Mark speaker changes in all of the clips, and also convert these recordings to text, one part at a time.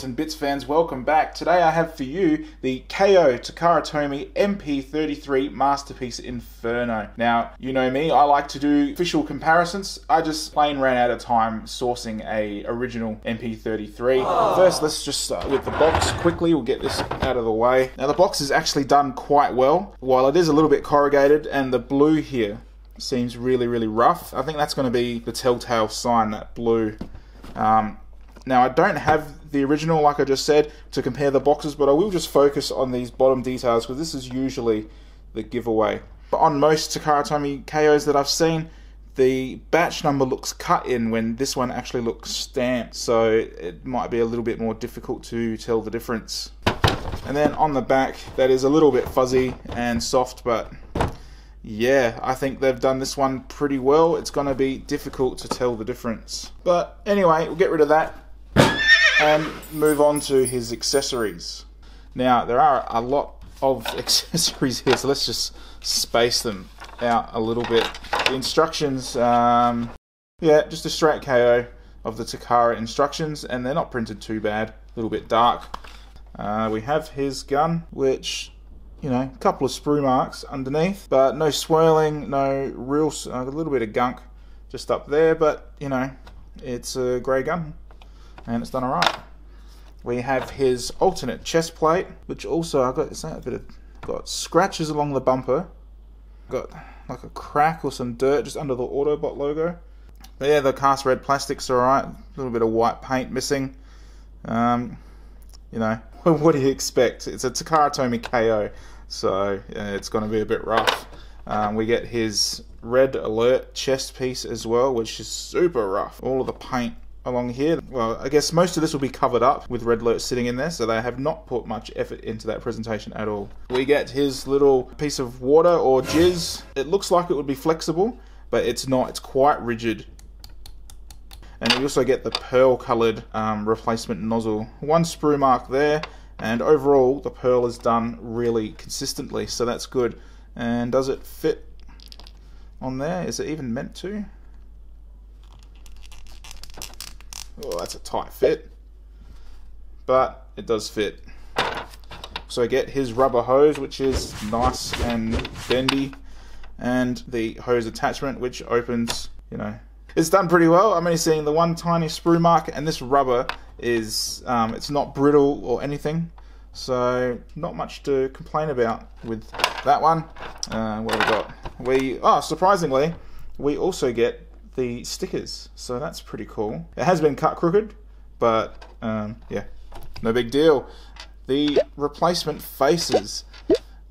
Speaker 1: skeleton bits fans, welcome back. Today I have for you the KO MP33 Masterpiece Inferno. Now, you know me, I like to do official comparisons. I just plain ran out of time sourcing a original MP33. First, let's just start with the box quickly. We'll get this out of the way. Now, the box is actually done quite well. While it is a little bit corrugated, and the blue here seems really, really rough. I think that's going to be the telltale sign, that blue. Now, I don't have the original, like I just said, to compare the boxes, but I will just focus on these bottom details because this is usually the giveaway. But on most Takara Tomy KOs that I've seen, the batch number looks cut in when this one actually looks stamped, so it might be a little bit more difficult to tell the difference. And then on the back, that is a little bit fuzzy and soft, but yeah, I think they've done this one pretty well. It's going to be difficult to tell the difference. But anyway, we'll get rid of that and move on to his accessories. Now, there are a lot of accessories here, so let's just space them out a little bit. The instructions, yeah, just a straight KO of the Takara instructions, and they're not printed too bad, a little bit dark. We have his gun, which, you know, a couple of sprue marks underneath, but no swirling, no real, a little bit of gunk just up there, but, you know, it's a grey gun, and it's done alright. We have his alternate chest plate, which also, I've got got scratches along the bumper, got like a crack or some dirt just under the Autobot logo. But yeah, the cast red plastic's alright, a little bit of white paint missing. You know, what do you expect? It's a Takara Tomy KO, so it's going to be a bit rough. We get his red alert chest piece as well, which is super rough. All of the paint along here, well, I guess most of this will be covered up with red alert sitting in there, so they have not put much effort into that presentation at all. We get his little piece of water or jizz. It looks like it would be flexible, but it's not. It's quite rigid. And we also get the pearl coloured replacement nozzle. One sprue mark there, and overall the pearl is done really consistently, so that's good. And does it fit on there? Is it even meant to? Oh, that's a tight fit, but it does fit. So I get his rubber hose, which is nice and bendy, and the hose attachment, which opens, you know. It's done pretty well. I'm only seeing the one tiny sprue mark, and this rubber is, it's not brittle or anything, so not much to complain about with that one. What have we got? Surprisingly, we also get the stickers, so that's pretty cool. It has been cut crooked, but yeah, no big deal. The replacement faces.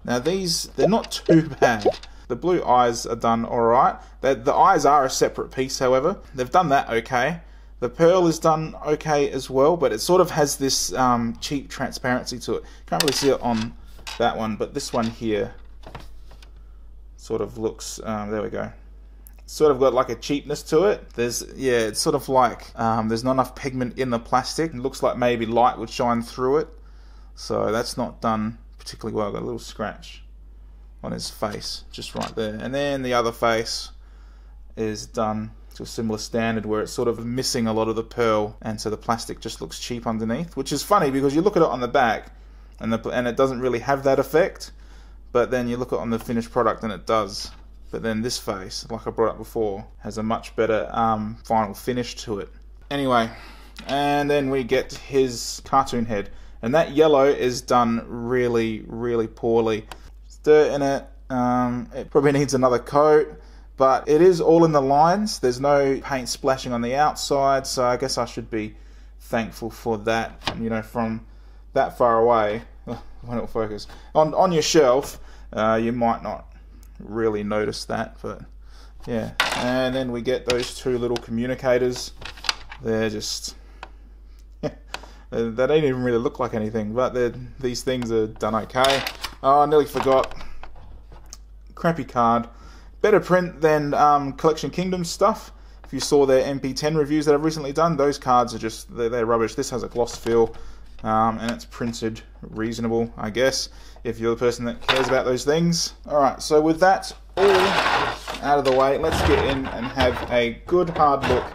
Speaker 1: Now these, they're not too bad. The blue eyes are done alright. The eyes are a separate piece, however. They've done that okay. The pearl is done okay as well, but it sort of has this cheap transparency to it. Can't really see it on that one, but this one here sort of looks, there we go. Sort of got like a cheapness to it. Yeah, it's sort of like there's not enough pigment in the plastic. It looks like maybe light would shine through it. So that's not done particularly well. Got a little scratch on his face, just right there. And then the other face is done to a similar standard where it's sort of missing a lot of the pearl, and so the plastic just looks cheap underneath, which is funny because you look at it on the back and it doesn't really have that effect, but then you look at it on the finished product and it does. But then this face, like I brought up before, has a much better final finish to it. Anyway, and then we get his cartoon head. And that yellow is done really, really poorly. There's dirt in it. It probably needs another coat. But it is all in the lines. There's no paint splashing on the outside. So I guess I should be thankful for that. You know, from that far away, when it'll focus. On your shelf, you might not really notice that, but yeah. And then we get those two little communicators. They're just they don't even really look like anything, but these things are done okay. Oh, I nearly forgot. Crappy card. Better print than Collection Kingdom stuff. If you saw their MP10 reviews that I've recently done, those cards are just, they're rubbish. This has a gloss feel, and it's printed reasonable, I guess, if you're the person that cares about those things. Alright, so with that all out of the way, let's get in and have a good hard look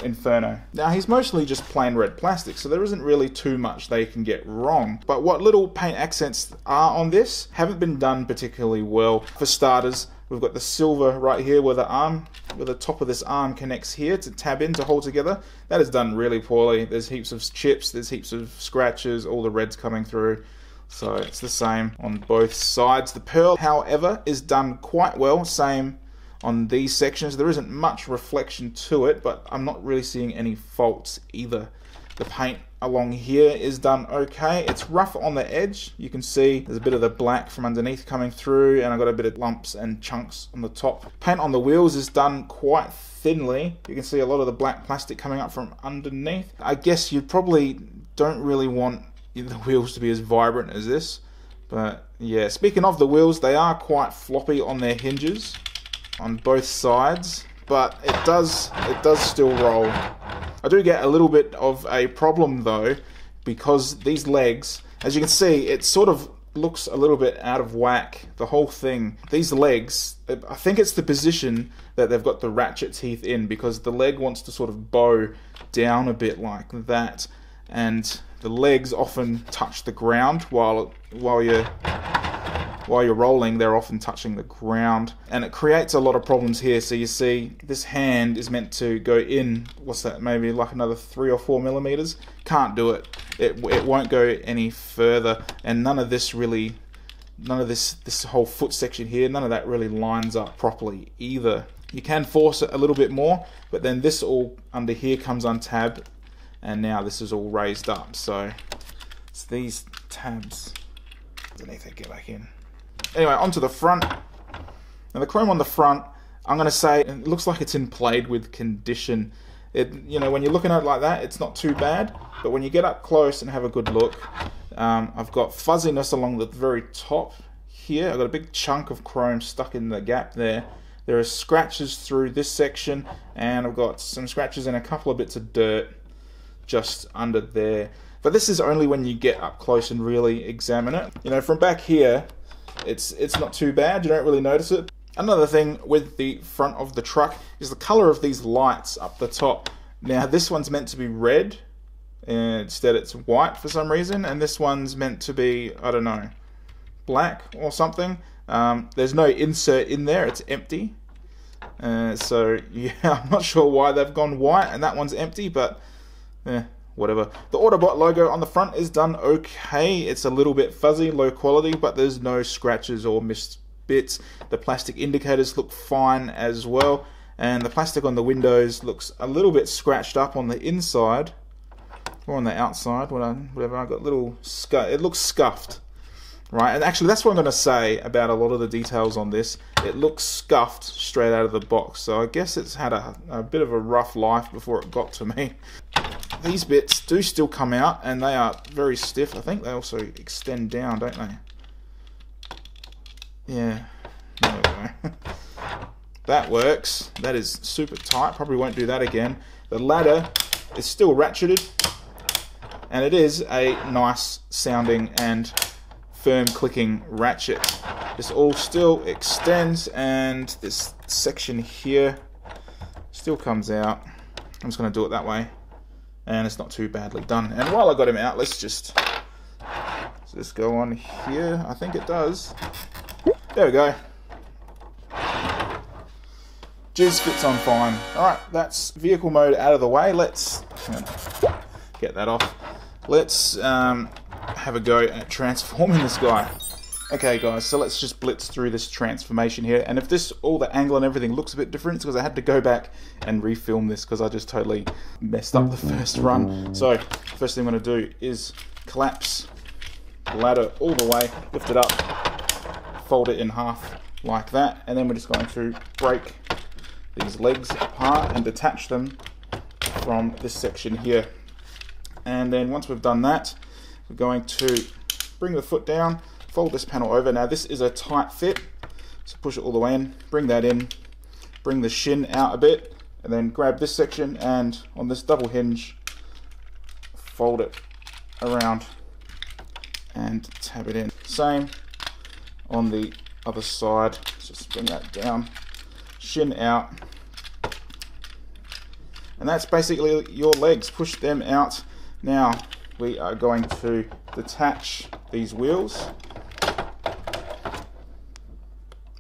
Speaker 1: Inferno. Now he's mostly just plain red plastic, so there isn't really too much they can get wrong. But what little paint accents are on this haven't been done particularly well. For starters, we've got the silver right here where the top of this arm connects here to tab in to hold together. That is done really poorly. There's heaps of chips, there's heaps of scratches, all the red's coming through. So it's the same on both sides. The pearl, however, is done quite well. Same on these sections. There isn't much reflection to it, but I'm not really seeing any faults either. The paint along here is done okay. It's rough on the edge. You can see there's a bit of the black from underneath coming through, and I've got a bit of lumps and chunks on the top. Paint on the wheels is done quite thinly. You can see a lot of the black plastic coming up from underneath. I guess you probably don't really want the wheels to be as vibrant as this, but yeah. Speaking of the wheels, they are quite floppy on their hinges on both sides, but it does still roll. I do get a little bit of a problem though, because these legs, as you can see, it sort of looks a little bit out of whack, the whole thing. These legs, I think it's the position that they've got the ratchet teeth in, because the leg wants to sort of bow down a bit like that, and the legs often touch the ground while you're rolling. They're often touching the ground, and it creates a lot of problems here. So you see this hand is meant to go in, what's that, maybe like another 3 or 4 millimeters. Can't do it. It won't go any further, and none of this whole foot section here, none of that really lines up properly either. You can force it a little bit more, but then this all under here comes untabbed, and now this is all raised up. So it's these tabs underneath it, get back in. Anyway, onto the front. Now the chrome on the front, I'm going to say it looks like it's in played with condition. You know, when you're looking at it like that, it's not too bad, but when you get up close and have a good look, I've got fuzziness along the very top here. I've got a big chunk of chrome stuck in the gap there. There are scratches through this section, and I've got some scratches and a couple of bits of dirt just under there. But this is only when you get up close and really examine it. You know, from back here, it's not too bad. You don't really notice it. Another thing with the front of the truck is the color of these lights up the top. Now this one's meant to be red, and instead it's white for some reason, and this one's meant to be, I don't know, black or something. There's no insert in there, it's empty. So yeah, I'm not sure why they've gone white and that one's empty, but whatever. The Autobot logo on the front is done okay. It's a little bit fuzzy, low quality, but there's no scratches or missed bits. The plastic indicators look fine as well, and the plastic on the windows looks a little bit scratched up on the inside or on the outside, whatever. I got little it looks scuffed, right? And actually that's what I'm going to say about a lot of the details on this. It looks scuffed straight out of the box, so I guess it's had a bit of a rough life before it got to me. These bits do still come out, and they are very stiff. I think they also extend down, don't they? Yeah, there we go. That works. That is super tight. Probably won't do that again. The ladder is still ratcheted, and it is a nice sounding and firm clicking ratchet. This all still extends, and this section here still comes out. I'm just going to do it that way, and it's not too badly done. And while I got him out, let's just does this go on here? I think it does. There we go. Jizz fits on fine. Alright, that's vehicle mode out of the way. Let's get that off. Let's have a go at transforming this guy. Okay guys, so let's just blitz through this transformation here, and if all the angle and everything looks a bit different, it's because I had to go back and refilm this because I just totally messed up the first run. So, first thing I'm going to do is collapse the ladder all the way, lift it up, fold it in half like that, and then we're just going to break these legs apart and detach them from this section here. And then once we've done that, we're going to bring the foot down, fold this panel over. Now this is a tight fit, so push it all the way in, bring that in, bring the shin out a bit, and then grab this section and on this double hinge, fold it around and tab it in. Same on the other side, just bring that down, shin out, And that's basically your legs. Push them out. Now we are going to detach these wheels.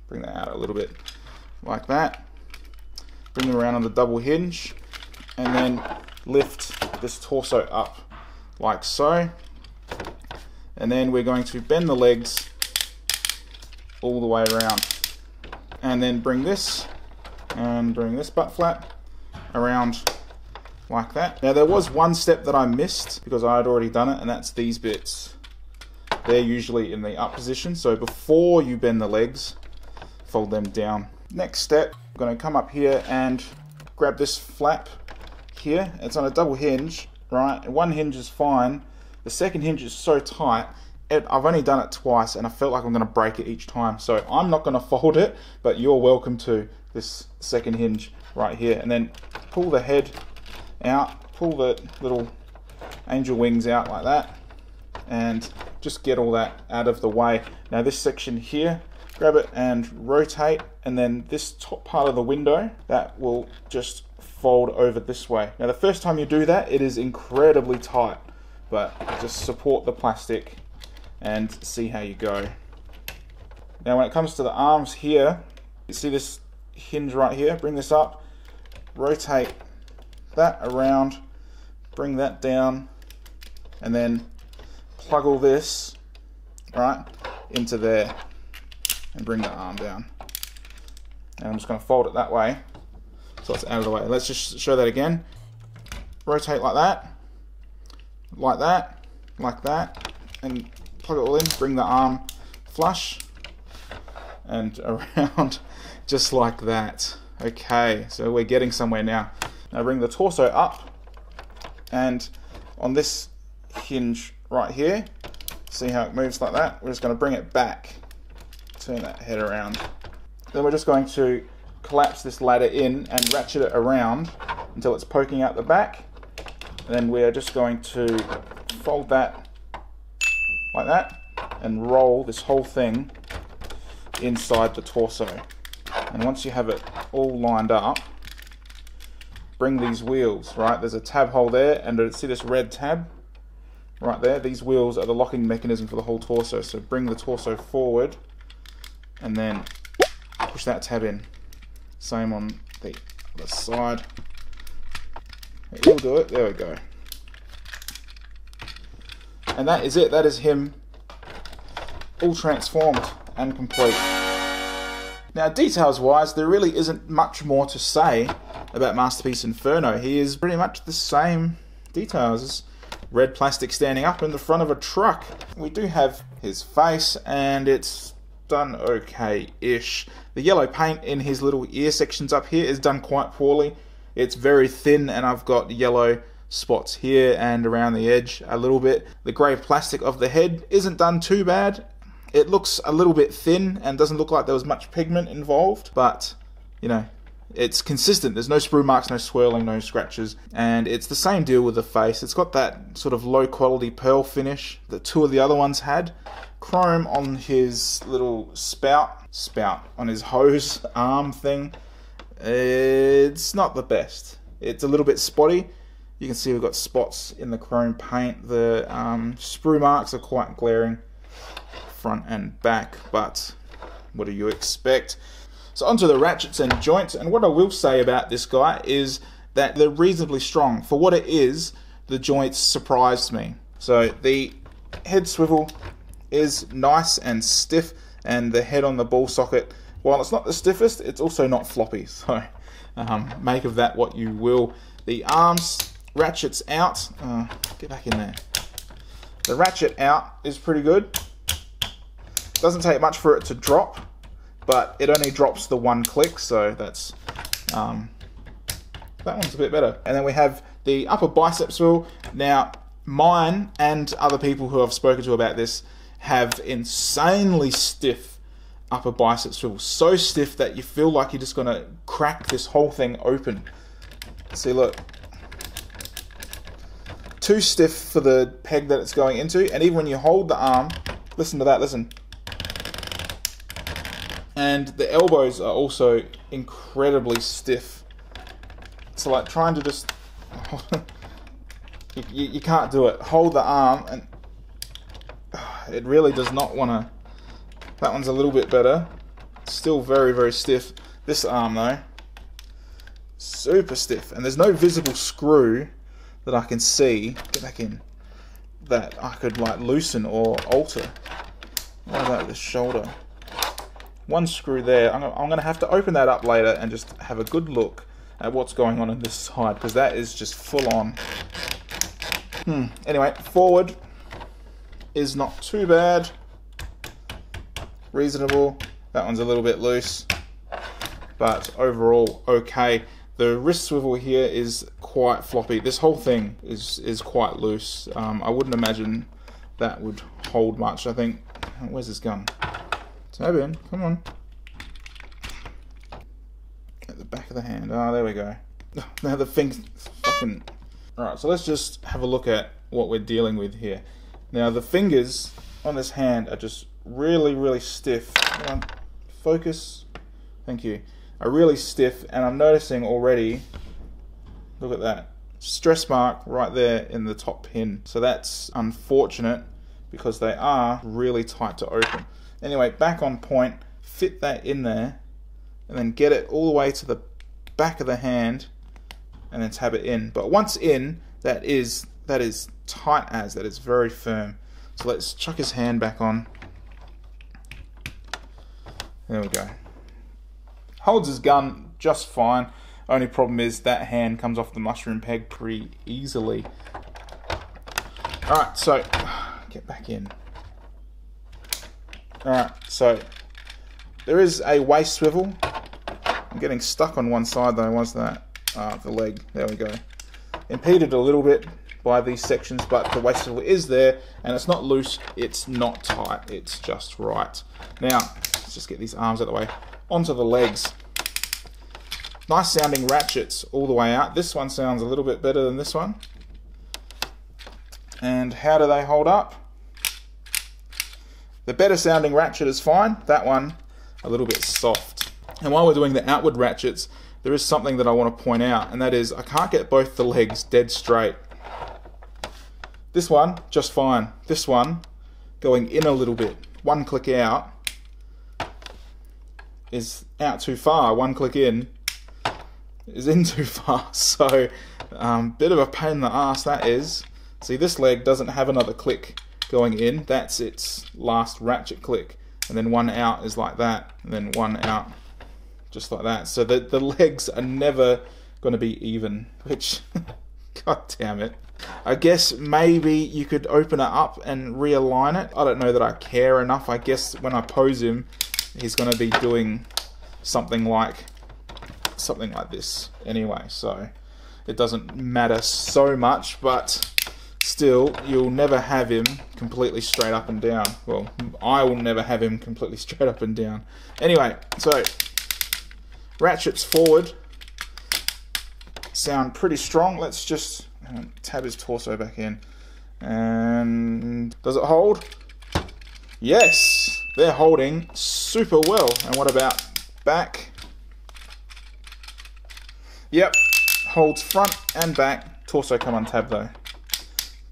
Speaker 1: Bring that out a little bit like that. Bring them around on the double hinge, and then lift this torso up like so. And then we're going to bend the legs all the way around, and then bring this and bring this butt flap around like that. Now there was one step that I missed because I had already done it, and that's these bits. They're usually in the up position, so before you bend the legs, fold them down. Next step, I'm going to come up here and grab this flap here. It's on a double hinge, right? One hinge is fine. The second hinge is so tight, I've only done it twice and I felt like I'm going to break it each time. So I'm not going to fold it, but you're welcome to this second hinge right here. And then pull the head out, pull the little angel wings out like that, and just get all that out of the way. Now this section here, grab it and rotate, and then this top part of the window, that will just fold over this way. Now the first time you do that, it is incredibly tight, but just support the plastic and see how you go. Now when it comes to the arms here, you see this hinge right here, bring this up, rotate that around, bring that down, and then plug all this right into there and bring the arm down. And I'm just going to fold it that way so it's out of the way. Let's just show that again. Rotate like that, like that, like that, and plug it all in, bring the arm flush and around just like that. Okay, so we're getting somewhere now. Now bring the torso up, and on this hinge right here, see how it moves like that? We're just going to bring it back, turn that head around. Then we're just going to collapse this ladder in and ratchet it around until it's poking out the back. And then we're just going to fold that like that and roll this whole thing inside the torso. And once you have it all lined up, bring these wheels, right? There's a tab hole there, and see this red tab right there? These wheels are the locking mechanism for the whole torso. So bring the torso forward and then push that tab in. Same on the other side. You'll do it. There we go. And that is it. That is him all transformed and complete. Now, details wise, there really isn't much more to say about Masterpiece Inferno. He is pretty much the same details as red plastic standing up in the front of a truck. We do have his face, and it's done okay-ish. The yellow paint in his little ear sections up here is done quite poorly. It's very thin, and I've got yellow spots here and around the edge a little bit. The grey plastic of the head isn't done too bad. It looks a little bit thin and doesn't look like there was much pigment involved, but, you know, it's consistent. There's no sprue marks, no swirling, no scratches, and it's the same deal with the face. It's got that sort of low-quality pearl finish that two of the other ones had. Chrome on his little spout on his hose arm thing. It's not the best. It's a little bit spotty. You can see we've got spots in the chrome paint. The sprue marks are quite glaring, front and back, but what do you expect? So onto the ratchets and joints, and what I will say about this guy is that they're reasonably strong. For what it is, the joints surprised me. So the head swivel is nice and stiff, and the head on the ball socket, while it's not the stiffest, it's also not floppy, so make of that what you will. The arms ratchets out, get back in there. The ratchet out is pretty good. Doesn't take much for it to drop, but it only drops the one click, so that's that one's a bit better. And then we have the upper bicep swivel. Now, mine and other people who I've spoken to about this have insanely stiff upper bicep swivel. So stiff that you feel like you're just going to crack this whole thing open. See, look. Too stiff for the peg that it's going into, and even when you hold the arm, listen to that, listen. And the elbows are also incredibly stiff. It's like trying to just... you can't do it. Hold the arm, and it really does not want to... That one's a little bit better. Still very, very stiff. This arm, though, super stiff. And there's no visible screw that I can see, get back in, that I could like loosen or alter. What about this shoulder? One screw there. I'm going to have to open that up later and just have a good look at what's going on this side, because that is just full on. Anyway, forward is not too bad. Reasonable. That one's a little bit loose, but overall okay. The wrist swivel here is quite floppy. This whole thing is quite loose. I wouldn't imagine that would hold much. I think... Where's this gun? Tab in. Come on. At the back of the hand. Oh, there we go. Now the thing's fucking... Alright, so let's just have a look at what we're dealing with here. Now the fingers on this hand are just really, really stiff. Come on. Focus. Thank you. Are really stiff, and I'm noticing already, look at that, stress mark right there in the top pin. So that's unfortunate because they are really tight to open. Anyway, back on point, fit that in there, and then get it all the way to the back of the hand, and then tab it in. But once in, that is tight as, that is very firm. So let's chuck his hand back on. There we go. Holds his gun just fine. Only problem is that hand comes off the mushroom peg pretty easily. Alright, so get back in. Alright, so there is a waist swivel. I'm getting stuck on one side though, was that? The leg, there we go. Impeded a little bit by these sections, but the waist swivel is there, and it's not loose, it's not tight, it's just right. Now, let's just get these arms out of the way. Onto the legs. Nice sounding ratchets all the way out. This one sounds a little bit better than this one. And how do they hold up? The better sounding ratchet is fine. That one, a little bit soft. And while we're doing the outward ratchets, there is something that I want to point out, and that is I can't get both the legs dead straight. This one, just fine. This one, going in a little bit. One click out is out too far. One click in is in too far. So, bit of a pain in the ass that is. See, this leg doesn't have another click going in. That's its last ratchet click. And then one out is like that. And then one out just like that. So the legs are never going to be even. Which, god damn it. I guess maybe you could open it up and realign it. I don't know that I care enough. I guess when I pose him, he's going to be doing something like this anyway. So it doesn't matter so much, but still, you'll never have him completely straight up and down. Well, I will never have him completely straight up and down. Anyway, so ratchets forward sound pretty strong. Let's just tab his torso back in. And does it hold? Yes, they're holding super well. And what about back? Yep, holds front and back. Torso come untabbed though.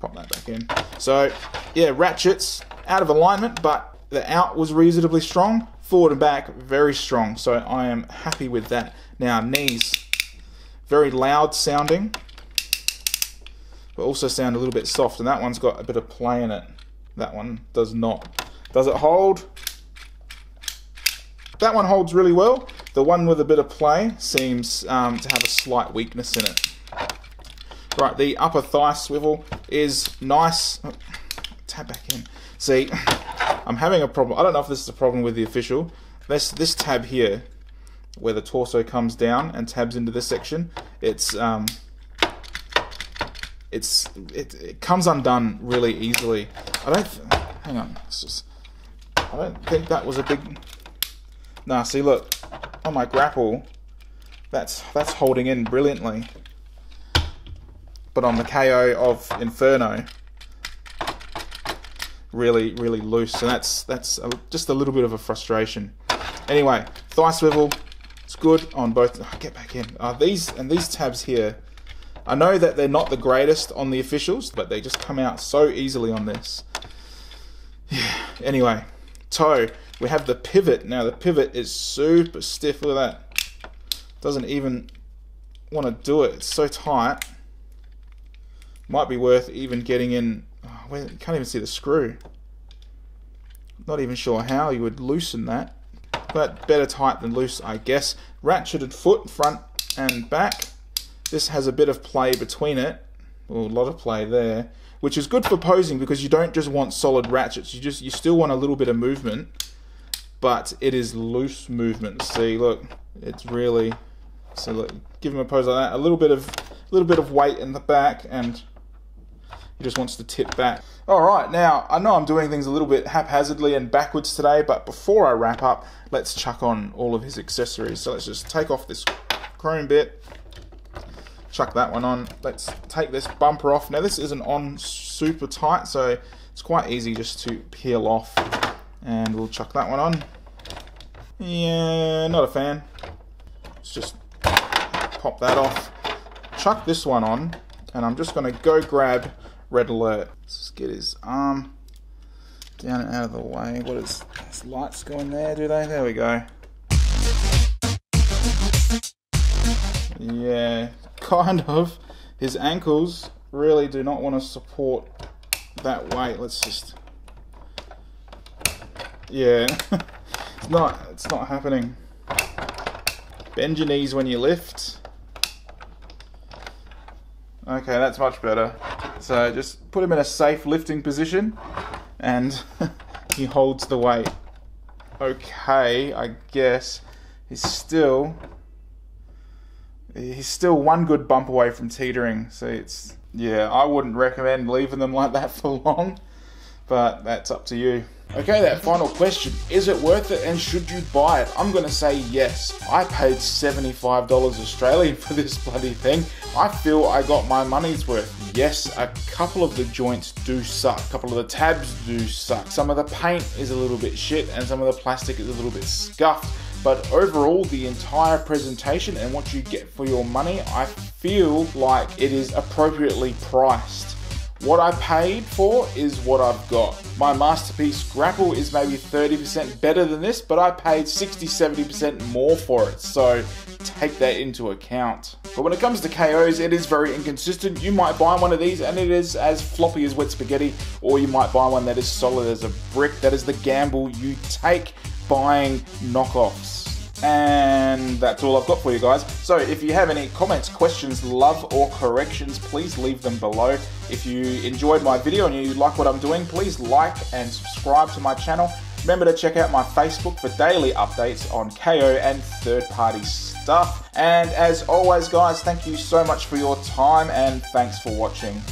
Speaker 1: Pop that back in. So, yeah, ratchets out of alignment, but the out was reasonably strong. Forward and back, very strong. So I am happy with that. Now, knees, very loud sounding, but also sound a little bit soft. And that one's got a bit of play in it. That one does not. Does it hold? That one holds really well. The one with a bit of play seems to have a slight weakness in it. Right, the upper thigh swivel is nice. Oh, tab back in. See, I'm having a problem. I don't know if this is a problem with the official. This tab here, where the torso comes down and tabs into this section, it comes undone really easily. Hang on. I don't think that was a big. Nah, see, look on my grapple, that's holding in brilliantly. But on the KO of Inferno, really, really loose. So that's just a little bit of a frustration. Anyway, thigh swivel, It's good on both. Oh, get back in. These tabs here, I know that they're not the greatest on the officials, but they just come out so easily on this. Yeah. Anyway, toe. We have the pivot. Now the pivot is super stiff. Look at that. Doesn't even want to do it. It's so tight. Might be worth even getting in. Oh, you can't even see the screw. Not even sure how you would loosen that. But better tight than loose, I guess. Ratcheted foot, front and back. This has a bit of play between it. Well, a lot of play there. Which is good for posing because you don't just want solid ratchets. You still want a little bit of movement. But it is loose movement. See, look. It's really... So look, give him a pose like that. A little bit of weight in the back and... He just wants to tip back. Alright, now, I know I'm doing things a little bit haphazardly and backwards today, but before I wrap up, let's chuck on all of his accessories. So let's just take off this chrome bit, chuck that one on. Let's take this bumper off. Now, this isn't on super tight, so it's quite easy just to peel off. And we'll chuck that one on. Yeah, not a fan. Let's just pop that off. Chuck this one on, and I'm just going to go grab Red Alert. Let's just get his arm down and out of the way. What is this? Lights going there, do they? There we go. Yeah, kind of. His ankles really do not want to support that weight. Let's just... Yeah, it's not happening. Bend your knees when you lift. Okay, that's much better. So just put him in a safe lifting position and he holds the weight. Okay, I guess he's still one good bump away from teetering. So it's, yeah, I wouldn't recommend leaving them like that for long, but that's up to you. Okay, that final question. Is it worth it and should you buy it? I'm going to say yes. I paid $75 Australian for this bloody thing. I feel I got my money's worth. Yes, a couple of the joints do suck. A couple of the tabs do suck. Some of the paint is a little bit shit and some of the plastic is a little bit scuffed. But overall, the entire presentation and what you get for your money, I feel like it is appropriately priced. What I paid for is what I've got. My masterpiece grapple is maybe 30% better than this, but I paid 60-70% more for it, so take that into account. But when it comes to KOs, it is very inconsistent. You might buy one of these and it is as floppy as wet spaghetti, or you might buy one that is solid as a brick. That is the gamble you take buying knockoffs. And that's all I've got for you guys. So if you have any comments, questions, love or corrections, please leave them below. If you enjoyed my video and you like what I'm doing, please like and subscribe to my channel. Remember to check out my Facebook for daily updates on KO and third-party stuff. And as always guys, thank you so much for your time and thanks for watching.